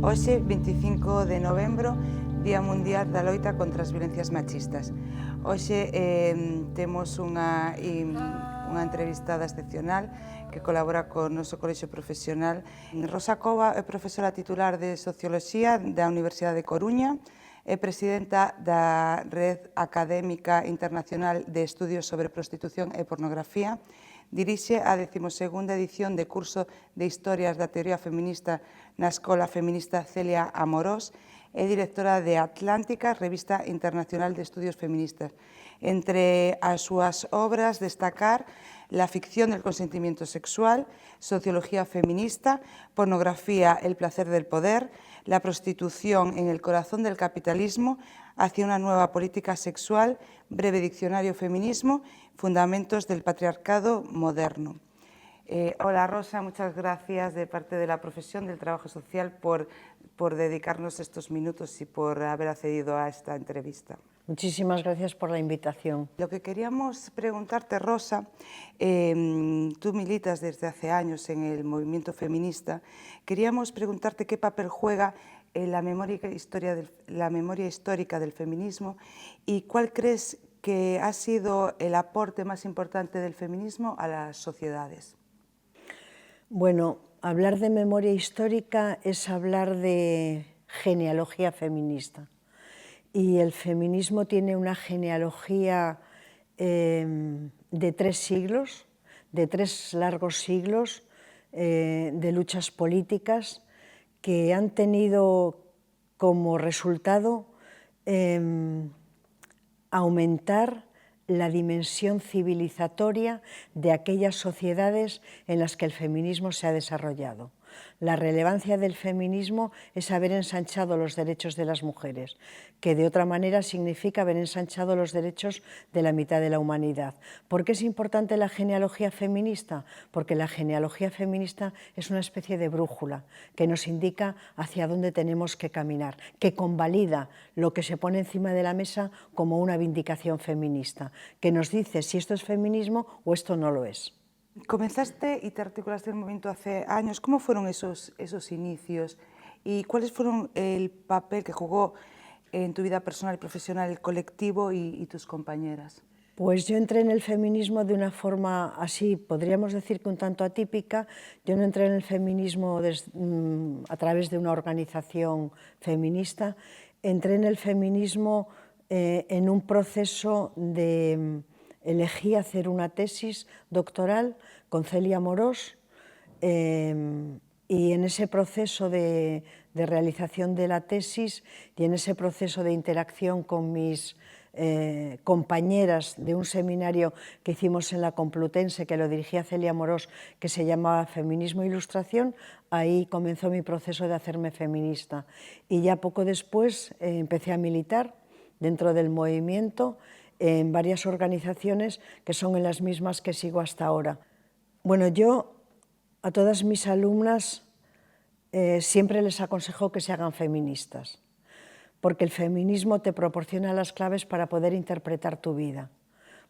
Hoxe, 25 de novembro, Día Mundial da Loita contra as Violencias Machistas. Hoxe temos unha entrevistada excepcional que colabora co noso colexio profesional. Rosa Cova é profesora titular de Socioloxía da Universidade de Coruña, é presidenta da Red Académica Internacional de Estudios sobre Prostitución e Pornografía, dirixe a 12ª edición de curso de Historias da Teoría Feminista na Escola Feminista Celia Amorós, é directora de Atlántica, Revista Internacional de Estudios Feministas. Entre as súas obras destacar La ficción del consentimiento sexual, Sociología feminista, Pornografía, el placer del poder, La prostitución en el corazón del capitalismo, Hacia una nueva política sexual, Breve diccionario feminismo, Fundamentos del patriarcado moderno. Hola Rosa, muchas gracias de parte de la profesión del trabajo social por dedicarnos estos minutos y por haber accedido a esta entrevista. Muchísimas gracias por la invitación. Lo que queríamos preguntarte, Rosa, tú militas desde hace años en el movimiento feminista, queríamos preguntarte qué papel juega en la memoria histórica del feminismo y cuál crees que ha sido el aporte más importante del feminismo a las sociedades. Bueno, hablar de memoria histórica es hablar de genealogía feminista. Y el feminismo tiene una genealogía de 3 siglos, de 3 largos siglos de luchas políticas que han tenido como resultado aumentar la dimensión civilizatoria de aquellas sociedades en las que el feminismo se ha desarrollado. La relevancia del feminismo es haber ensanchado los derechos de las mujeres, que de otra manera significa haber ensanchado los derechos de la mitad de la humanidad. ¿Por qué es importante la genealogía feminista? Porque la genealogía feminista es una especie de brújula que nos indica hacia dónde tenemos que caminar, que convalida lo que se pone encima de la mesa como una vindicación feminista, que nos dice si esto es feminismo o esto no lo es. Comenzaste y te articulaste el movimiento hace años. ¿Cómo fueron esos inicios y cuáles fueron el papel que jugó en tu vida personal y profesional el colectivo y tus compañeras? Pues yo entré en el feminismo de una forma así, podríamos decir que un tanto atípica. Yo no entré en el feminismo a través de una organización feminista, entré en el feminismo en un proceso de elegí hacer una tesis doctoral con Celia Amorós y en ese proceso de realización de la tesis y en ese proceso de interacción con mis compañeras de un seminario que hicimos en la Complutense, que lo dirigía Celia Amorós, que se llamaba Feminismo e Ilustración, ahí comenzó mi proceso de hacerme feminista. Y ya poco después empecé a militar dentro del movimiento en varias organizaciones que son en las mismas que sigo hasta ahora. Bueno, yo a todas mis alumnas siempre les aconsejo que se hagan feministas, porque el feminismo te proporciona las claves para poder interpretar tu vida,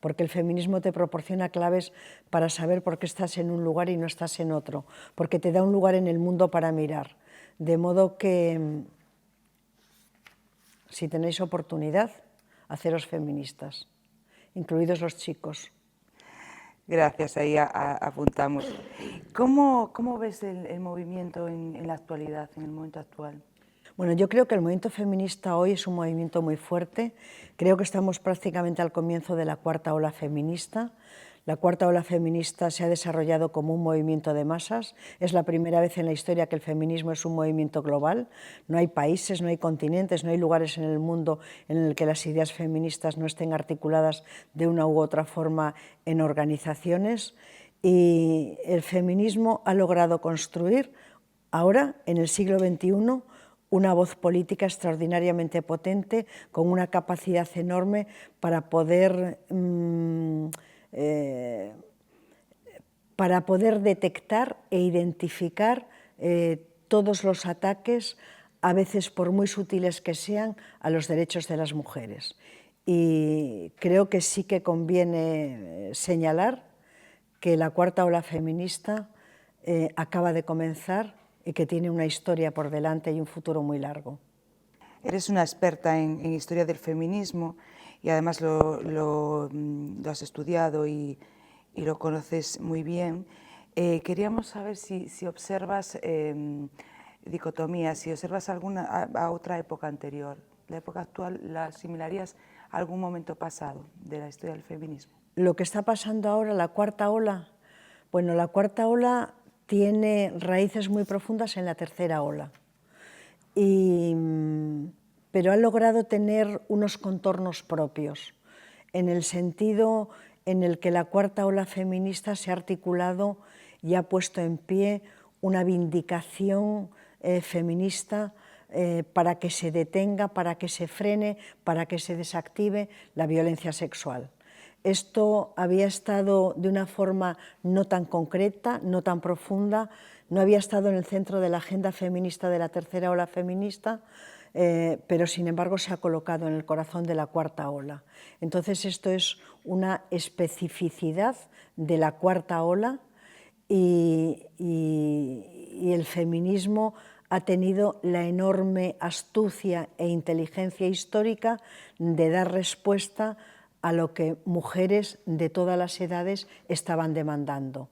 porque el feminismo te proporciona claves para saber por qué estás en un lugar y no estás en otro, porque te da un lugar en el mundo para mirar. De modo que, si tenéis oportunidad, haceros feministas, incluidos los chicos. Gracias, ahí apuntamos. ¿Cómo ves el movimiento en la actualidad, en el momento actual? Bueno, yo creo que el movimiento feminista hoy es un movimiento muy fuerte. Creo que estamos prácticamente al comienzo de la 4ª ola feminista. La 4ª ola feminista se ha desarrollado como un movimiento de masas. Es la primera vez en la historia que el feminismo es un movimiento global. No hay países, no hay continentes, no hay lugares en el mundo en el que las ideas feministas no estén articuladas de una u otra forma en organizaciones. Y el feminismo ha logrado construir ahora, en el siglo XXI, una voz política extraordinariamente potente, con una capacidad enorme para poder detectar e identificar todos los ataques, a veces por muy sutiles que sean, a los derechos de las mujeres. Y creo que sí que conviene señalar que la 4ª ola feminista acaba de comenzar y que tiene una historia por delante y un futuro muy largo. Eres una experta en historia del feminismo y además lo has estudiado y lo conoces muy bien. Queríamos saber si observas dicotomías, si observas alguna a otra época anterior. ¿La época actual la asimilarías a algún momento pasado de la historia del feminismo? Lo que está pasando ahora, la cuarta ola, bueno, la cuarta ola tiene raíces muy profundas en la tercera ola, pero ha logrado tener unos contornos propios, en el sentido en el que la cuarta ola feminista se ha articulado y ha puesto en pie una vindicación feminista para que se detenga, para que se frene, para que se desactive la violencia sexual. Esto había estado de una forma no tan concreta, no tan profunda, no había estado en el centro de la agenda feminista de la tercera ola feminista, pero sin embargo se ha colocado en el corazón de la cuarta ola. Entonces esto es una especificidad de la cuarta ola y el feminismo ha tenido la enorme astucia e inteligencia histórica de dar respuesta a lo que mujeres de todas las edades estaban demandando.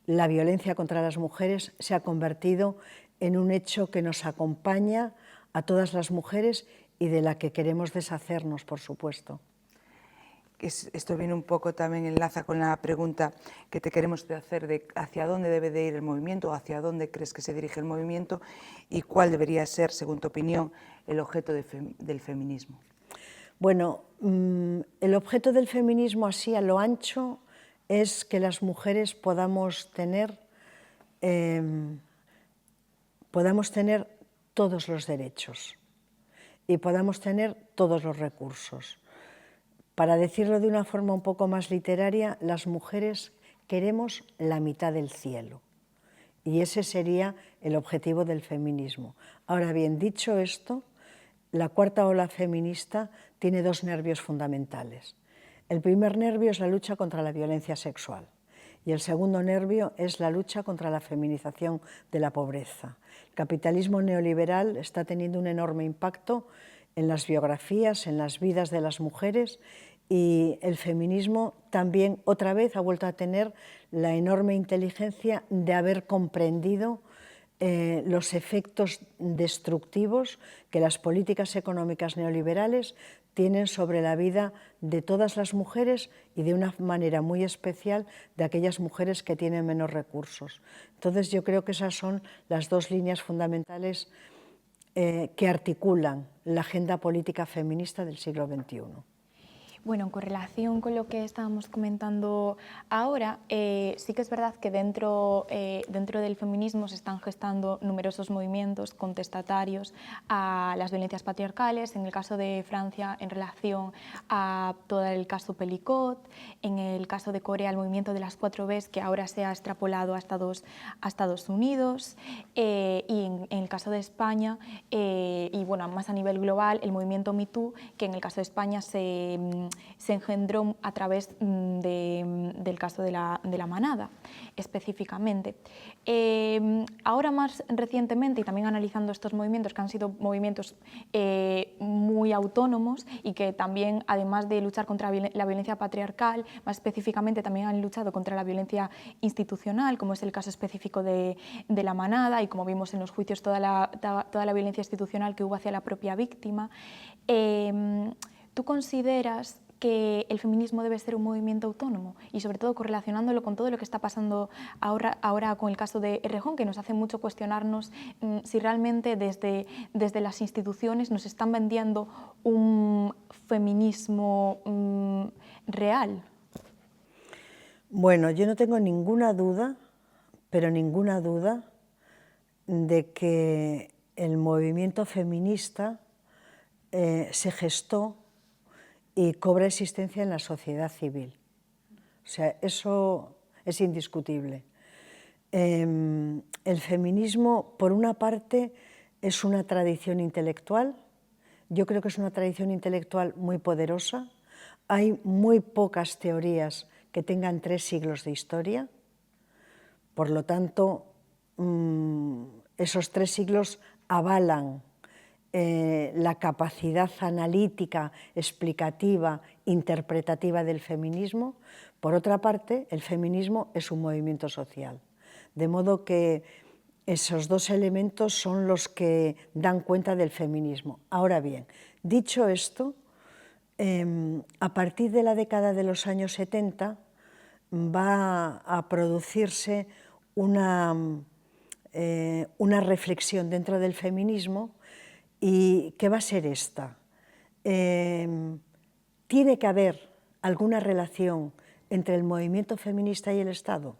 La violencia contra las mujeres se ha convertido en un hecho que nos acompaña a todas las mujeres y de la que queremos deshacernos, por supuesto. Esto viene un poco también enlaza con la pregunta que te queremos hacer de hacia dónde debe de ir el movimiento, o hacia dónde crees que se dirige el movimiento y cuál debería ser, según tu opinión, el objeto del feminismo. Bueno, el objeto del feminismo así a lo ancho es que las mujeres podamos tener todos los derechos y podamos tener todos los recursos. Para decirlo de una forma un poco más literaria, las mujeres queremos la mitad del cielo. Y ese sería el objetivo del feminismo. Ahora bien, dicho esto, la cuarta ola feminista tiene dos nervios fundamentales. El primer nervio es la lucha contra la violencia sexual y el segundo nervio es la lucha contra la feminización de la pobreza. El capitalismo neoliberal está teniendo un enorme impacto en las biografías, en las vidas de las mujeres, y el feminismo también otra vez ha vuelto a tener la enorme inteligencia de haber comprendido los efectos destructivos que las políticas económicas neoliberales tienen sobre la vida de todas las mujeres y de una manera muy especial de aquellas mujeres que tienen menos recursos. Entonces yo creo que esas son las dos líneas fundamentales que articulan la agenda política feminista del siglo XXI. Bueno, en correlación con lo que estábamos comentando ahora, sí que es verdad que dentro del feminismo se están gestando numerosos movimientos contestatarios a las violencias patriarcales, en el caso de Francia en relación a todo el caso Pelicot, en el caso de Corea el movimiento de las 4Bs que ahora se ha extrapolado a Estados Unidos, y en el caso de España, y bueno, más a nivel global, el movimiento Me Too, que en el caso de España se engendró a través del caso de la manada, específicamente. Ahora más recientemente, y también analizando estos movimientos, que han sido movimientos muy autónomos y que también, además de luchar contra la violencia patriarcal, más específicamente también han luchado contra la violencia institucional, como es el caso específico de la manada, y como vimos en los juicios toda la violencia institucional que hubo hacia la propia víctima. ¿Tú consideras que el feminismo debe ser un movimiento autónomo? Y sobre todo correlacionándolo con todo lo que está pasando ahora con el caso de Errejón, que nos hace mucho cuestionarnos si realmente desde las instituciones nos están vendiendo un feminismo real. Bueno, yo no tengo ninguna duda, pero ninguna duda, de que el movimiento feminista se gestó y cobra existencia en la sociedad civil. O sea, eso es indiscutible. El feminismo, por una parte, es una tradición intelectual. Yo creo que es una tradición intelectual muy poderosa. Hay muy pocas teorías que tengan 3 siglos de historia. Por lo tanto, esos 3 siglos avalan la capacidad analítica, explicativa, interpretativa del feminismo. Por otra parte, el feminismo es un movimiento social, de modo que esos 2 elementos son los que dan cuenta del feminismo. Ahora bien, dicho esto, a partir de la década de los años 70 va a producirse una reflexión dentro del feminismo. ¿Y qué va a ser esta? ¿Tiene que haber alguna relación entre el movimiento feminista y el Estado?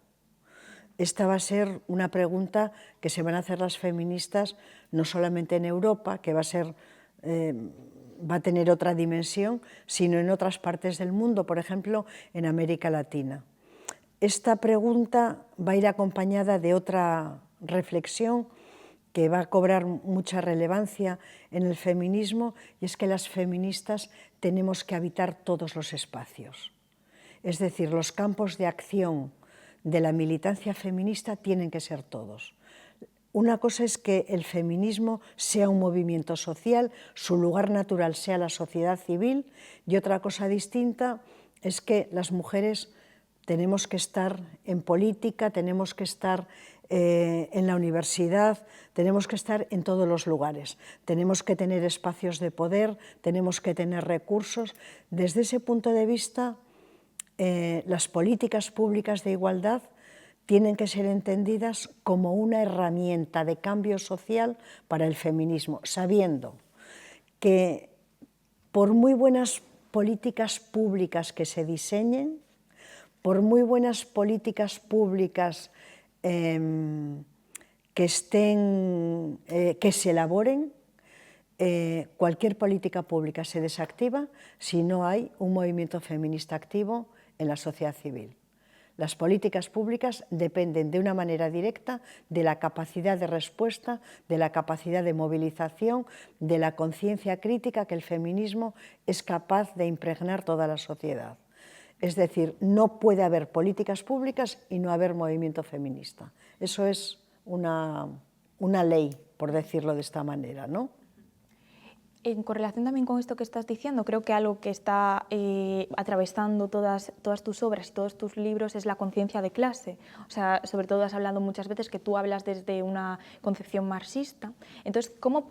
Esta va a ser una pregunta que se van a hacer las feministas no solamente en Europa, que va a tener otra dimensión, sino en otras partes del mundo, por ejemplo, en América Latina. Esta pregunta va a ir acompañada de otra reflexión que va a cobrar mucha relevancia en el feminismo, y es que las feministas tenemos que habitar todos los espacios. Es decir, los campos de acción de la militancia feminista tienen que ser todos. Una cosa es que el feminismo sea un movimiento social, su lugar natural sea la sociedad civil, y otra cosa distinta es que las mujeres tenemos que estar en política, tenemos que estar en la universidad, tenemos que estar en todos los lugares, tenemos que tener espacios de poder, tenemos que tener recursos. Desde ese punto de vista, las políticas públicas de igualdad tienen que ser entendidas como una herramienta de cambio social para el feminismo, sabiendo que por muy buenas políticas públicas que se diseñen, por muy buenas políticas públicas que se elaboren, cualquier política pública se desactiva si no hay un movimiento feminista activo en la sociedad civil. Las políticas públicas dependen de una manera directa de la capacidad de respuesta, de la capacidad de movilización, de la conciencia crítica que el feminismo es capaz de impregnar toda la sociedad. Es decir, no puede haber políticas públicas y no haber movimiento feminista. Eso es una ley, por decirlo de esta manera, ¿no? En correlación también con esto que estás diciendo, creo que algo que está atravesando todas tus obras y todos tus libros es la conciencia de clase. O sea, sobre todo has hablado muchas veces que tú hablas desde una concepción marxista. Entonces, ¿cómo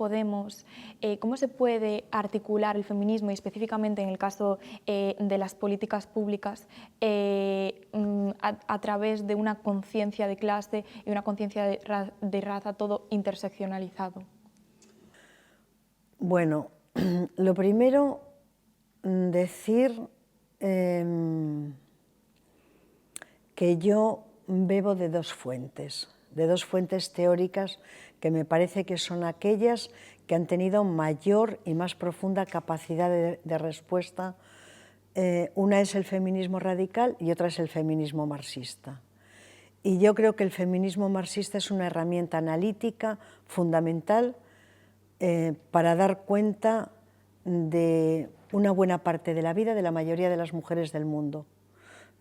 se puede articular el feminismo y específicamente en el caso de las políticas públicas a través de una conciencia de clase y una conciencia de raza, todo interseccionalizado? Bueno, lo primero, decir que yo bebo de 2 fuentes teóricas que me parece que son aquellas que han tenido mayor y más profunda capacidad de respuesta. Una es el feminismo radical y otra es el feminismo marxista. Y yo creo que el feminismo marxista es una herramienta analítica fundamental para dar cuenta de una buena parte de la vida de la mayoría de las mujeres del mundo.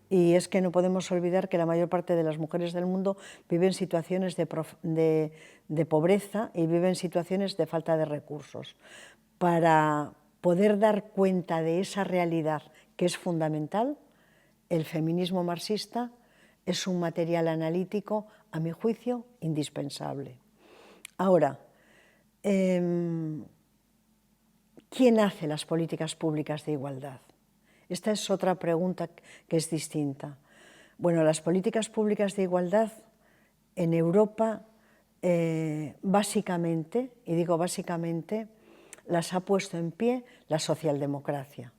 Y es que no podemos olvidar que la mayor parte de las mujeres del mundo viven situaciones de pobreza y viven situaciones de falta de recursos. Para poder dar cuenta de esa realidad que es fundamental, el feminismo marxista es un material analítico, a mi juicio, indispensable. Ahora, ¿quién hace las políticas públicas de igualdad? Esta es otra pregunta que es distinta. Bueno, las políticas públicas de igualdad en Europa básicamente, y digo básicamente, las ha puesto en pie la socialdemocracia.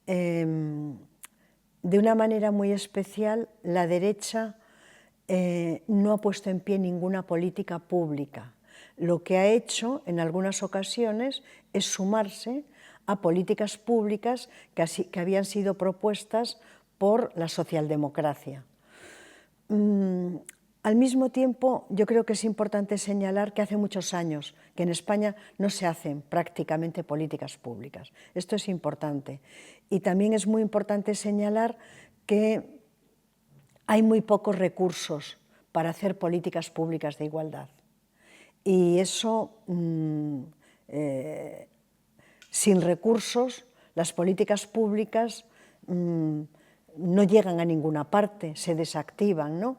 De una manera muy especial, la derecha no ha puesto en pie ninguna política pública. Lo que ha hecho en algunas ocasiones es sumarse a políticas públicas que habían sido propuestas por la socialdemocracia. Al mismo tiempo, yo creo que es importante señalar que hace muchos años que en España no se hacen prácticamente políticas públicas. Esto es importante. Y también es muy importante señalar que hay muy pocos recursos para hacer políticas públicas de igualdad. Y eso, sin recursos, las políticas públicas no llegan a ninguna parte, se desactivan, ¿no?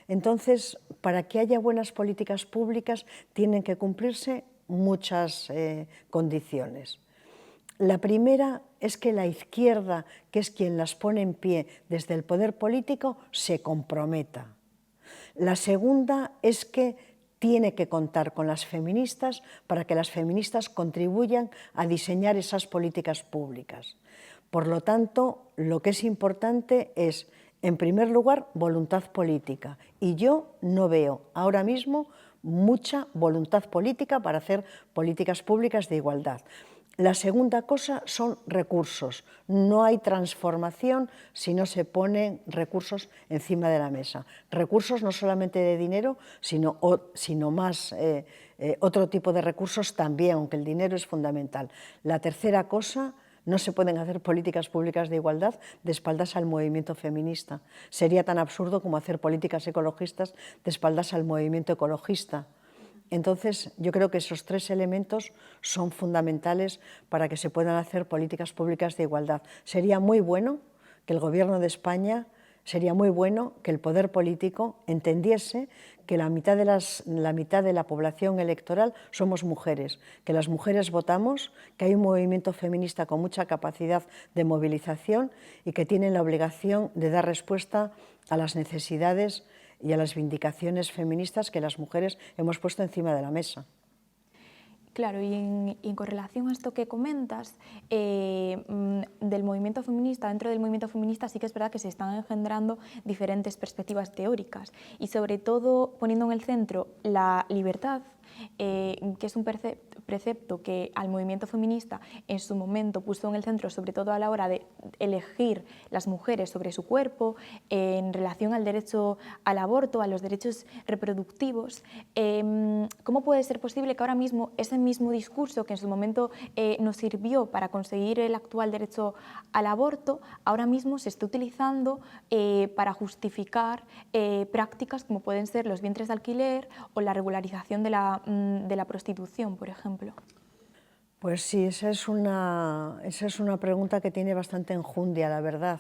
Entonces, para que haya buenas políticas públicas tienen que cumplirse muchas condiciones. La primera es que la izquierda, que es quien las pone en pie desde el poder político, se comprometa. La segunda es que tiene que contar con las feministas para que las feministas contribuyan a diseñar esas políticas públicas. Por lo tanto, lo que es importante es, en primer lugar, voluntad política. Y yo no veo ahora mismo mucha voluntad política para hacer políticas públicas de igualdad. La segunda cosa son recursos. No hay transformación si no se ponen recursos encima de la mesa. Recursos no solamente de dinero, sino más otro tipo de recursos también, aunque el dinero es fundamental. La tercera cosa, no se pueden hacer políticas públicas de igualdad de espaldas al movimiento feminista. Sería tan absurdo como hacer políticas ecologistas de espaldas al movimiento ecologista. Entonces, yo creo que esos tres elementos son fundamentales para que se puedan hacer políticas públicas de igualdad. Sería muy bueno que el Gobierno de España, sería muy bueno que el poder político entendiese que la mitad de la población electoral somos mujeres, que las mujeres votamos, que hay un movimiento feminista con mucha capacidad de movilización y que tienen la obligación de dar respuesta a las necesidades y a las vindicaciones feministas que las mujeres hemos puesto encima de la mesa. Claro, y en correlación a esto que comentas, del movimiento feminista, dentro del movimiento feminista sí que es verdad que se están engendrando diferentes perspectivas teóricas y sobre todo poniendo en el centro la libertad, que es un precepto que al movimiento feminista en su momento puso en el centro, sobre todo a la hora de elegir las mujeres sobre su cuerpo, en relación al derecho al aborto, a los derechos reproductivos. ¿Cómo puede ser posible que ahora mismo ese mismo discurso que en su momento nos sirvió para conseguir el actual derecho al aborto, ahora mismo se está utilizando para justificar prácticas como pueden ser los vientres de alquiler o la regularización de la prostitución, por ejemplo? Pues sí, esa es una pregunta que tiene bastante enjundia, la verdad.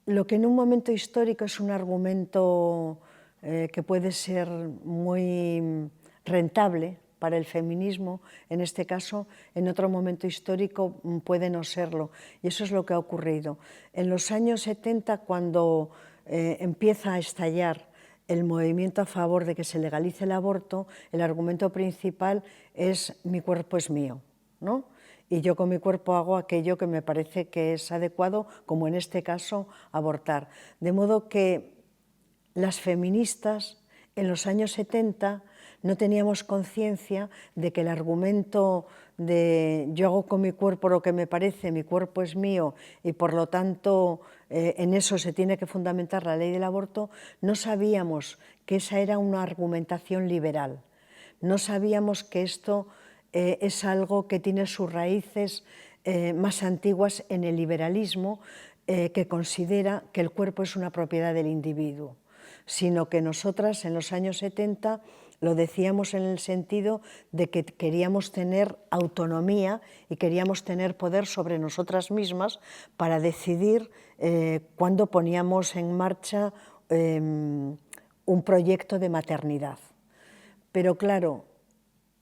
Lo que en un momento histórico es un argumento que puede ser muy rentable para el feminismo, en este caso, en otro momento histórico puede no serlo. Y eso es lo que ha ocurrido. En los años 70, cuando empieza a estallar el movimiento a favor de que se legalice el aborto, el argumento principal es mi cuerpo es mío, ¿no? Y yo con mi cuerpo hago aquello que me parece que es adecuado, como en este caso, abortar. De modo que las feministas en los años 70 no teníamos conciencia de que el argumento de yo hago con mi cuerpo lo que me parece, mi cuerpo es mío y por lo tanto en eso se tiene que fundamentar la ley del aborto, no sabíamos que esa era una argumentación liberal. No sabíamos que esto es algo que tiene sus raíces más antiguas en el liberalismo, que considera que el cuerpo es una propiedad del individuo, sino que nosotras en los años 70 lo decíamos en el sentido de que queríamos tener autonomía y queríamos tener poder sobre nosotras mismas para decidir cuándo poníamos en marcha un proyecto de maternidad. Pero claro,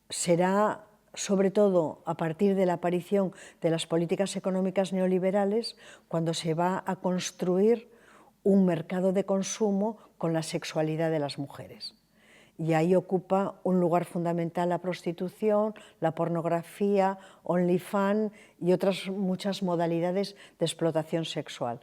será sobre todo a partir de la aparición de las políticas económicas neoliberales cuando se va a construir un mercado de consumo con la sexualidad de las mujeres. Y ahí ocupa un lugar fundamental la prostitución, la pornografía, OnlyFans y otras muchas modalidades de explotación sexual.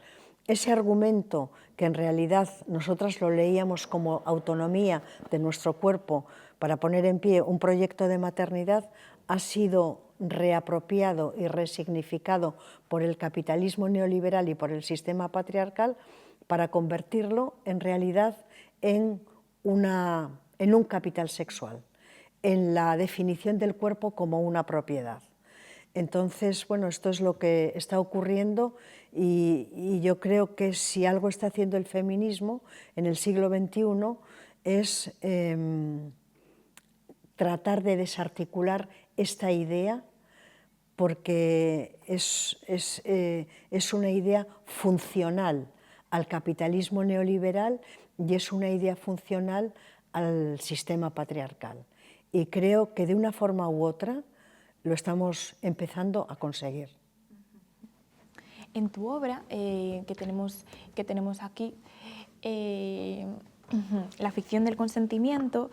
Ese argumento, que en realidad nosotras lo leíamos como autonomía de nuestro cuerpo para poner en pie un proyecto de maternidad, ha sido reapropiado y resignificado por el capitalismo neoliberal y por el sistema patriarcal para convertirlo en realidad en un capital sexual, en la definición del cuerpo como una propiedad. Entonces, bueno, esto es lo que está ocurriendo y yo creo que si algo está haciendo el feminismo en el siglo XXI es tratar de desarticular esta idea, porque es una idea funcional al capitalismo neoliberal y es una idea funcional al sistema patriarcal. Y creo que de una forma u otra lo estamos empezando a conseguir. En tu obra, que tenemos aquí, La ficción del consentimiento,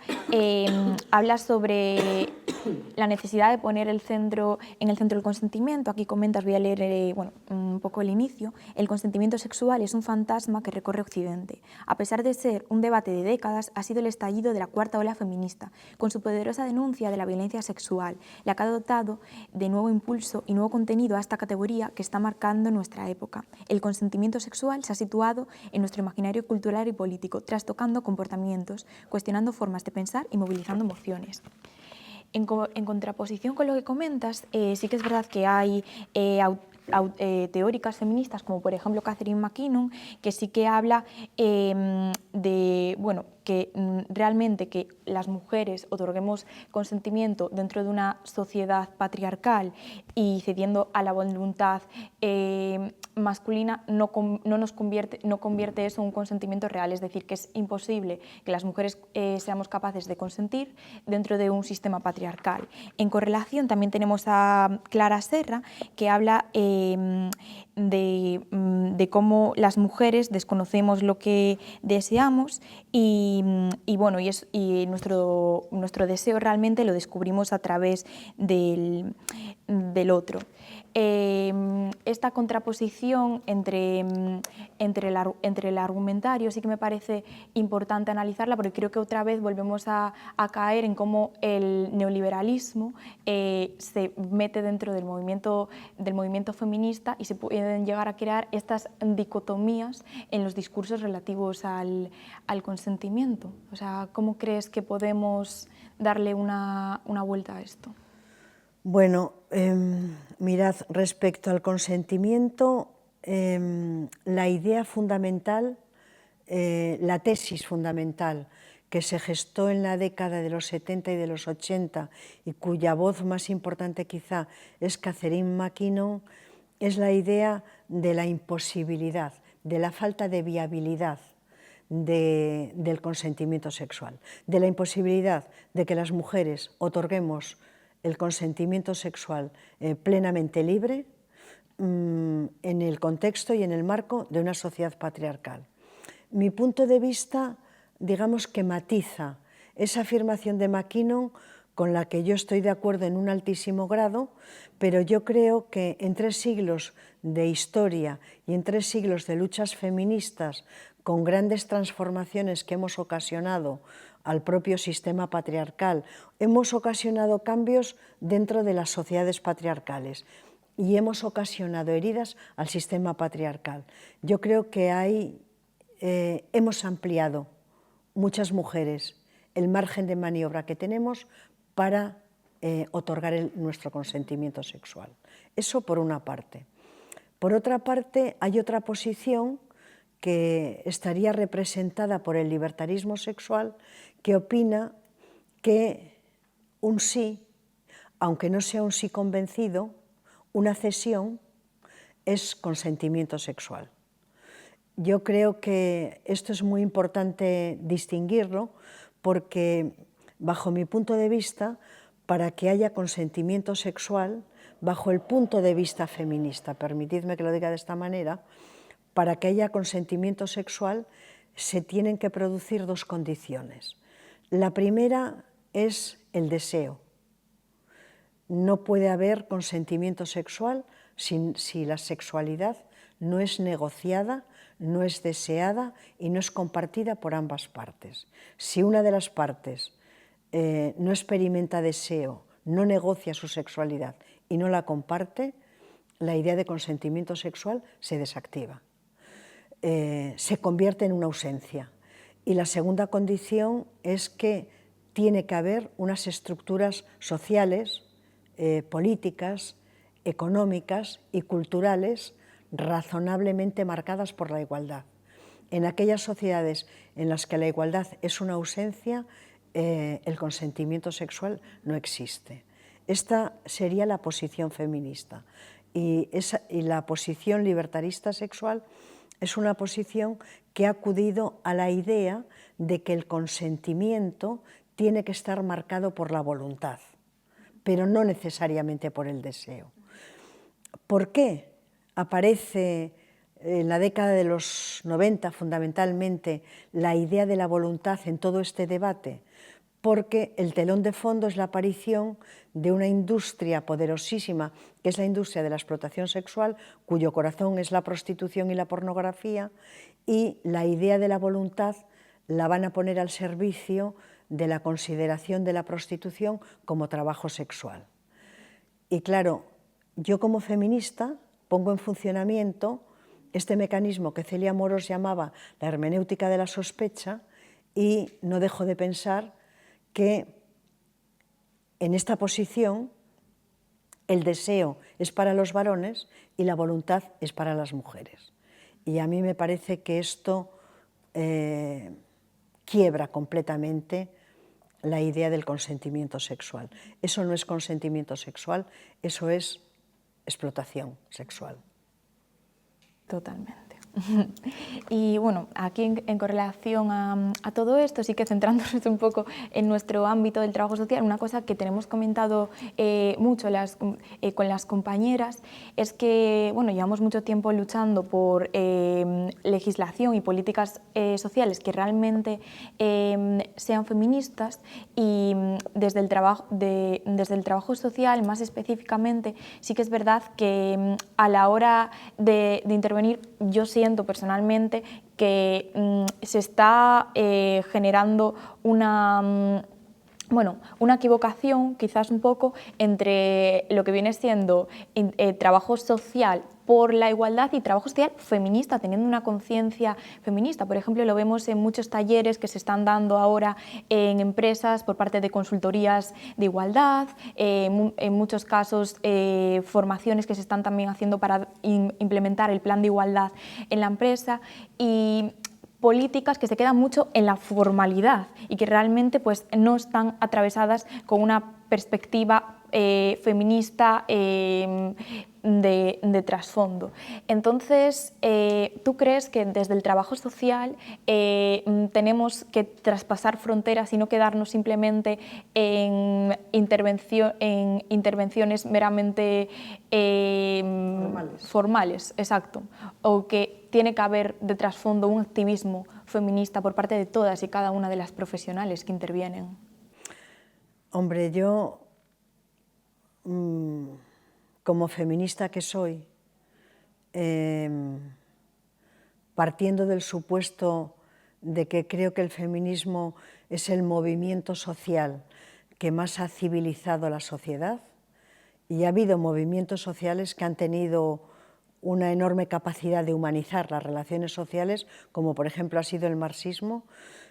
habla sobre la necesidad de poner en el centro el consentimiento. Aquí comentas, voy a leer un poco el inicio. El consentimiento sexual es un fantasma que recorre Occidente. A pesar de ser un debate de décadas, ha sido el estallido de la cuarta ola feminista, con su poderosa denuncia de la violencia sexual, la que ha dotado de nuevo impulso y nuevo contenido a esta categoría que está marcando nuestra época. El consentimiento sexual se ha situado en nuestro imaginario cultural y político, trastocando comportamientos, cuestionando formas de pensar y movilizando emociones. En contraposición con lo que comentas, sí que es verdad que hay teóricas feministas, como por ejemplo Catherine McKinnon, que sí que habla de, que realmente que las mujeres otorguemos consentimiento dentro de una sociedad patriarcal y cediendo a la voluntad masculina no convierte eso en un consentimiento real. Es decir, que es imposible que las mujeres seamos capaces de consentir dentro de un sistema patriarcal. En correlación también tenemos a Clara Serra, que habla de cómo las mujeres desconocemos lo que deseamos y nuestro deseo realmente lo descubrimos a través del otro. Esta contraposición entre el argumentario sí que me parece importante analizarla, porque creo que otra vez volvemos a caer en cómo el neoliberalismo se mete dentro del movimiento feminista y se pueden llegar a crear estas dicotomías en los discursos relativos al consentimiento. O sea, ¿cómo crees que podemos darle una vuelta a esto? Bueno, mirad, respecto al consentimiento, la idea fundamental, la tesis fundamental que se gestó en la década de los 70 y de los 80 y cuya voz más importante quizá es Catherine McKinnon, es la idea de la imposibilidad, de la falta de viabilidad del consentimiento sexual, de la imposibilidad de que las mujeres otorguemos el consentimiento sexual plenamente libre en el contexto y en el marco de una sociedad patriarcal. Mi punto de vista, digamos que matiza esa afirmación de McKinnon con la que yo estoy de acuerdo en un altísimo grado, pero yo creo que en 3 siglos de historia y en 3 siglos de luchas feministas con grandes transformaciones que hemos ocasionado al propio sistema patriarcal, hemos ocasionado cambios dentro de las sociedades patriarcales y hemos ocasionado heridas al sistema patriarcal. Yo creo que hemos ampliado muchas mujeres el margen de maniobra que tenemos para otorgar nuestro consentimiento sexual. Eso por una parte. Por otra parte, hay otra posición que estaría representada por el libertarismo sexual, que opina que un sí, aunque no sea un sí convencido, una cesión es consentimiento sexual. Yo creo que esto es muy importante distinguirlo porque, bajo mi punto de vista, para que haya consentimiento sexual, bajo el punto de vista feminista, permitidme que lo diga de esta manera, para que haya consentimiento sexual se tienen que producir 2 condiciones. La primera es el deseo. No puede haber consentimiento sexual si la sexualidad no es negociada, no es deseada y no es compartida por ambas partes. Si una de las partes no experimenta deseo, no negocia su sexualidad y no la comparte, la idea de consentimiento sexual se desactiva. Se convierte en una ausencia. Y la segunda condición es que tiene que haber unas estructuras sociales, políticas, económicas y culturales razonablemente marcadas por la igualdad. en aquellas sociedades en las que la igualdad es una ausencia, el consentimiento sexual no existe. Esta sería la posición feminista. Y la posición libertarista sexual es una posición que ha acudido a la idea de que el consentimiento tiene que estar marcado por la voluntad, pero no necesariamente por el deseo. ¿Por qué aparece en la década de los 90 fundamentalmente la idea de la voluntad en todo este debate? Porque el telón de fondo es la aparición de una industria poderosísima, que es la industria de la explotación sexual, cuyo corazón es la prostitución y la pornografía, y la idea de la voluntad la van a poner al servicio de la consideración de la prostitución como trabajo sexual. Y claro, yo como feminista pongo en funcionamiento este mecanismo que Celia Moros llamaba la hermenéutica de la sospecha, y no dejo de pensar que en esta posición el deseo es para los varones y la voluntad es para las mujeres. Y a mí me parece que esto quiebra completamente la idea del consentimiento sexual. Eso no es consentimiento sexual, eso es explotación sexual. Totalmente. Y bueno, aquí en correlación a todo esto, sí que centrándonos un poco en nuestro ámbito del trabajo social, una cosa que tenemos comentado mucho con las compañeras es que, bueno, llevamos mucho tiempo luchando por legislación y políticas sociales que realmente sean feministas, y desde el trabajo social, más específicamente, sí que es verdad que a la hora de intervenir, yo siento personalmente que se está generando una equivocación quizás un poco entre lo que viene siendo trabajo social por la igualdad y trabajo social feminista, teniendo una conciencia feminista. Por ejemplo, lo vemos en muchos talleres que se están dando ahora en empresas por parte de consultorías de igualdad, en muchos casos formaciones que se están también haciendo para implementar el plan de igualdad en la empresa, y políticas que se quedan mucho en la formalidad y que realmente pues, no están atravesadas con una perspectiva feminista de trasfondo. Entonces, ¿tú crees que desde el trabajo social tenemos que traspasar fronteras y no quedarnos simplemente en intervenciones meramente formales? Exacto. O que tiene que haber de trasfondo un activismo feminista por parte de todas y cada una de las profesionales que intervienen. Hombre, yo, como feminista que soy, partiendo del supuesto de que creo que el feminismo es el movimiento social que más ha civilizado la sociedad, y ha habido movimientos sociales que han tenido una enorme capacidad de humanizar las relaciones sociales, como por ejemplo ha sido el marxismo.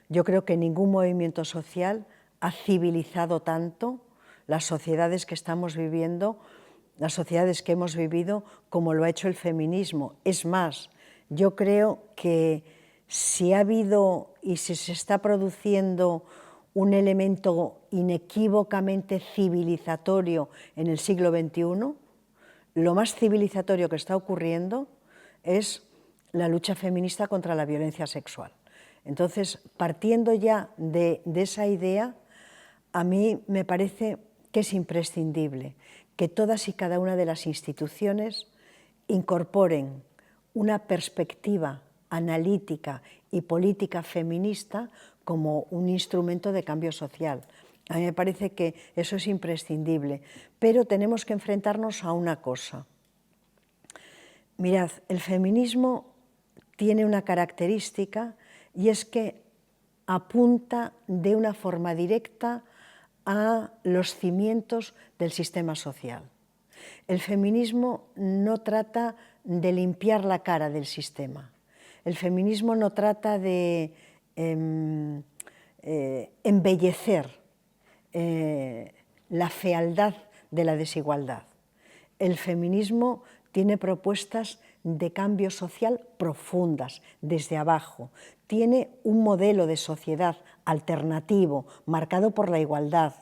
Yo creo que ningún movimiento social ha civilizado tanto las sociedades que estamos viviendo, las sociedades que hemos vivido, como lo ha hecho el feminismo. Es más, yo creo que si ha habido y si se está produciendo un elemento inequívocamente civilizatorio en el siglo XXI, lo más civilizatorio que está ocurriendo es la lucha feminista contra la violencia sexual. Entonces, partiendo ya de esa idea, a mí me parece que es imprescindible que todas y cada una de las instituciones incorporen una perspectiva analítica y política feminista como un instrumento de cambio social. A mí me parece que eso es imprescindible, pero tenemos que enfrentarnos a una cosa. Mirad, el feminismo tiene una característica, y es que apunta de una forma directa a los cimientos del sistema social. El feminismo no trata de limpiar la cara del sistema. El feminismo no trata de embellecer la fealdad de la desigualdad. El feminismo tiene propuestas de cambio social profundas, desde abajo. Tiene un modelo de sociedad alternativo, marcado por la igualdad,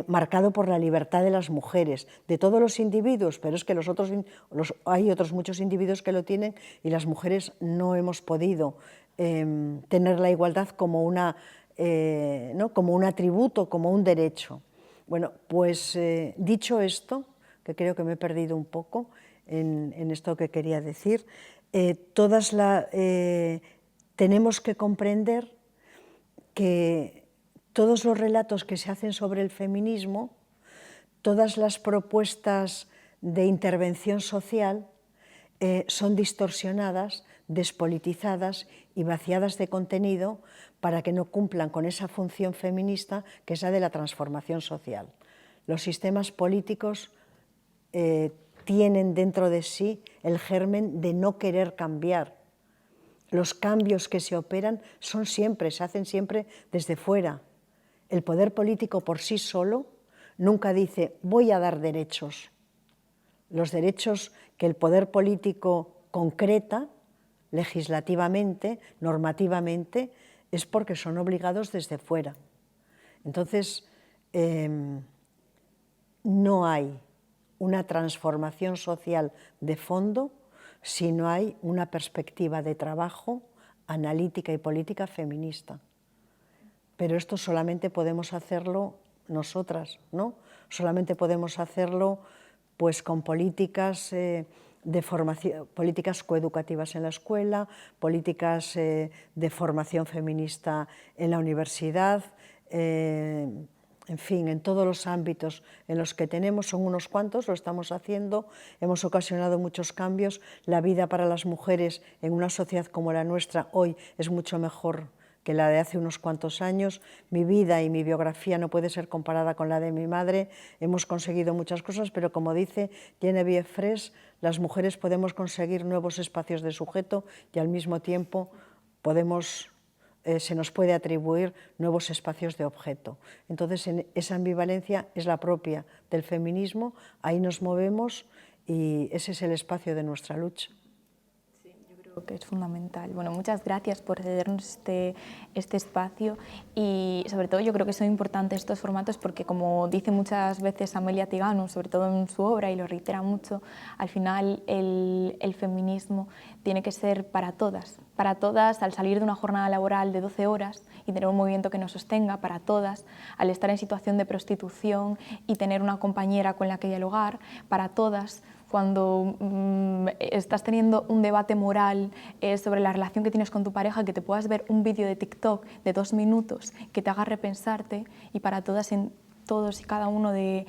marcado por la libertad de las mujeres, de todos los individuos, pero es que hay otros muchos individuos que lo tienen y las mujeres no hemos podido tener la igualdad como como un atributo, como un derecho. Bueno, pues dicho esto, que creo que me he perdido un poco en esto que quería decir, tenemos que comprender que todos los relatos que se hacen sobre el feminismo, todas las propuestas de intervención social son distorsionadas, despolitizadas y vaciadas de contenido para que no cumplan con esa función feminista que es la de la transformación social. Los sistemas políticos tienen dentro de sí el germen de no querer cambiar. Los cambios que se operan se hacen siempre desde fuera. El poder político por sí solo nunca dice voy a dar derechos. Los derechos que el poder político concreta legislativamente, normativamente, es porque son obligados desde fuera. Entonces, no hay una transformación social de fondo si no hay una perspectiva de trabajo analítica y política feminista. Pero esto solamente podemos hacerlo nosotras, ¿no? Solamente podemos hacerlo pues con políticas de formación, políticas coeducativas en la escuela, políticas de formación feminista en la universidad, en fin, en todos los ámbitos en los que tenemos, son unos cuantos, lo estamos haciendo, hemos ocasionado muchos cambios. La vida para las mujeres en una sociedad como la nuestra hoy es mucho mejor que la de hace unos cuantos años. Mi vida y mi biografía no puede ser comparada con la de mi madre. Hemos conseguido muchas cosas, pero como dice Geneviève Fraisse, las mujeres podemos conseguir nuevos espacios de sujeto y al mismo tiempo se nos puede atribuir nuevos espacios de objeto. Entonces, esa ambivalencia es la propia del feminismo, ahí nos movemos y ese es el espacio de nuestra lucha. Que es fundamental. Bueno, muchas gracias por cedernos este espacio y sobre todo yo creo que son importantes estos formatos porque como dice muchas veces Amelia Tigano, sobre todo en su obra y lo reitera mucho, al final el feminismo tiene que ser para todas al salir de una jornada laboral de 12 horas y tener un movimiento que nos sostenga, para todas al estar en situación de prostitución y tener una compañera con la que dialogar, para todas cuando estás teniendo un debate moral sobre la relación que tienes con tu pareja, que te puedas ver un vídeo de TikTok de 2 minutos que te haga repensarte, y para todas en todos y cada uno de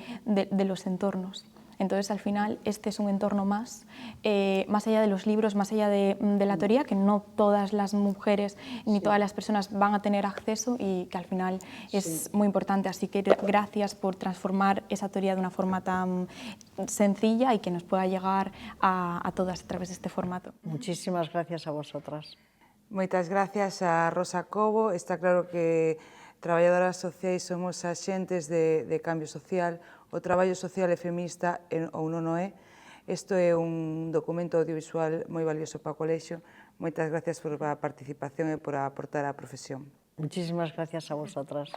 los entornos. Entonces, al final, este es un entorno más allá de los libros, más allá de la teoría, que no todas las mujeres ni todas las personas van a tener acceso y que al final es muy importante. Así que gracias por transformar esa teoría de una forma tan sencilla y que nos pueda llegar a todas a través de este formato. Muchísimas gracias a vosotras. Moitas gracias a Rosa Cobo. Está claro que traballadoras sociais somos axentes de cambio social. O traballo social é feminista ou non o é. Isto é un documento audiovisual moi valioso para o colexio. Moitas gracias por a participación e por aportar á profesión. Muchísimas gracias a vosotras.